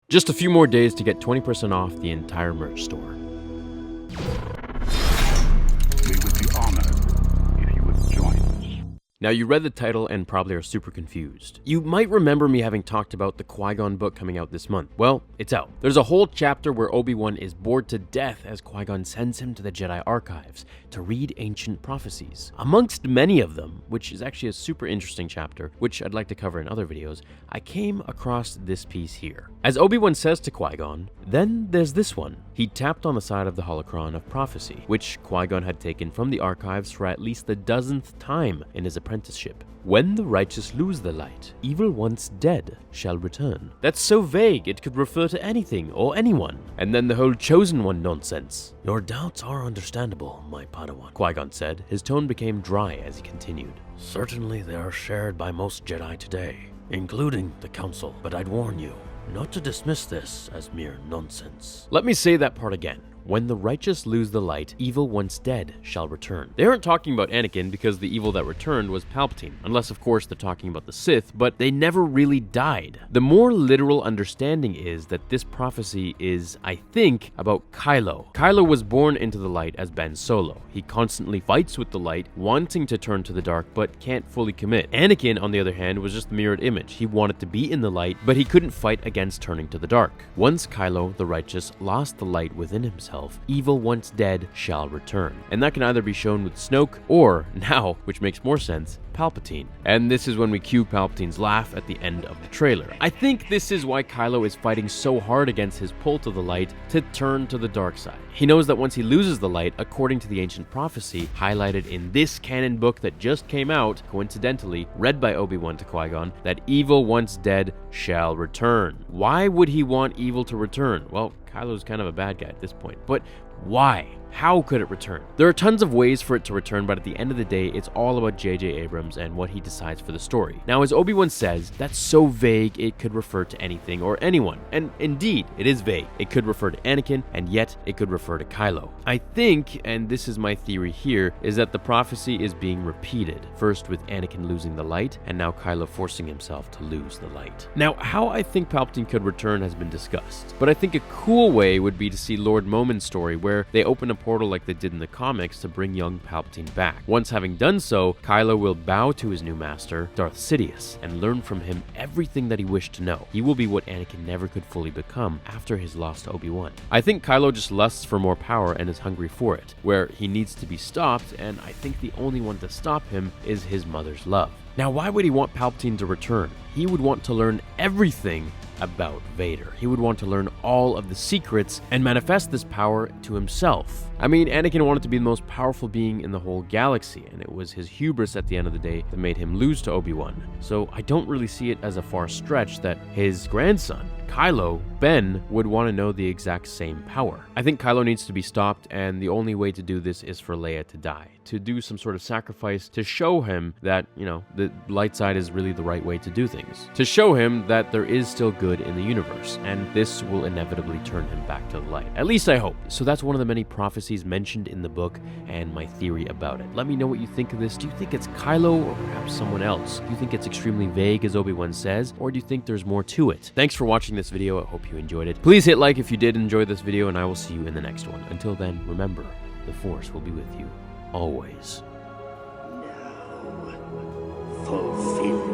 Just a few more days to get 20% off the entire merch store. We would be honored if you would join us. Now, you read the title and probably are super confused. You might remember me having talked about the Qui-Gon book coming out this month. Well, it's out. There's a whole chapter where Obi-Wan is bored to death as Qui-Gon sends him to the Jedi archives to read ancient prophecies. Amongst many of them, which is actually a super interesting chapter, which I'd like to cover in other videos, I came across this piece here. As Obi-Wan says to Qui-Gon, "Then there's this one." He tapped on the side of the holocron of prophecy, which Qui-Gon had taken from the archives for at least the dozenth time in his apprenticeship. "When the righteous lose the light, evil once dead shall return." That's so vague, it could refer to anything or anyone. And then the whole chosen one nonsense. "Your doubts are understandable, my Padawan," Qui-Gon said. His tone became dry as he continued. "Certainly they are shared by most Jedi today, including the Council, but I'd warn you not to dismiss this as mere nonsense." Let me say that part again. When the righteous lose the light, evil once dead shall return. They aren't talking about Anakin because the evil that returned was Palpatine, unless of course they're talking about the Sith, but they never really died. The more literal understanding is that this prophecy is, I think, about Kylo. Kylo was born into the light as Ben Solo. He constantly fights with the light, wanting to turn to the dark, but can't fully commit. Anakin, on the other hand, was just the mirrored image. He wanted to be in the light, but he couldn't fight against turning to the dark. Once Kylo, the righteous, lost the light within himself, evil once dead shall return. And that can either be shown with Snoke or, now, which makes more sense, Palpatine. And this is when we cue Palpatine's laugh at the end of the trailer. I think this is why Kylo is fighting so hard against his pull to the light to turn to the dark side. He knows that once he loses the light, according to the ancient prophecy highlighted in this canon book that just came out, coincidentally, read by Obi-Wan to Qui-Gon, that evil once dead shall return. Why would he want evil to return? Well, Kylo's kind of a bad guy at this point, but why? How could it return? There are tons of ways for it to return, but at the end of the day, it's all about J.J. Abrams and what he decides for the story. Now, as Obi-Wan says, that's so vague it could refer to anything or anyone. And indeed, it is vague. It could refer to Anakin, and yet it could refer to Kylo. I think, and this is my theory here, is that the prophecy is being repeated. First with Anakin losing the light, and now Kylo forcing himself to lose the light. Now, how I think Palpatine could return has been discussed, but I think a cool way would be to see Lord Momin's story where they open a portal like they did in the comics to bring young Palpatine back. Once having done so, Kylo will bow to his new master, Darth Sidious, and learn from him everything that he wished to know. He will be what Anakin never could fully become after his loss to Obi-Wan. I think Kylo just lusts for more power and is hungry for it, where he needs to be stopped, and I think the only one to stop him is his mother's love. Now, why would he want Palpatine to return? He would want to learn everything about Vader. He would want to learn all of the secrets and manifest this power to himself. I mean, Anakin wanted to be the most powerful being in the whole galaxy, and it was his hubris at the end of the day that made him lose to Obi-Wan. So I don't really see it as a far stretch that his grandson, Kylo, Ben, would want to know the exact same power. I think Kylo needs to be stopped, and the only way to do this is for Leia to die, to do some sort of sacrifice to show him that, the light side is really the right way to do things. To show him that there is still good in the universe, and this will inevitably turn him back to the light. At least I hope. So that's one of the many prophecies mentioned in the book and my theory about it. Let me know what you think of this. Do you think it's Kylo or perhaps someone else? Do you think it's extremely vague as Obi-Wan says, or do you think there's more to it? Thanks for watching this video. I hope you enjoyed it. Please hit like if you did enjoy this video, and I will see you in the next one. Until then, remember, the Force will be with you always. Now, fulfill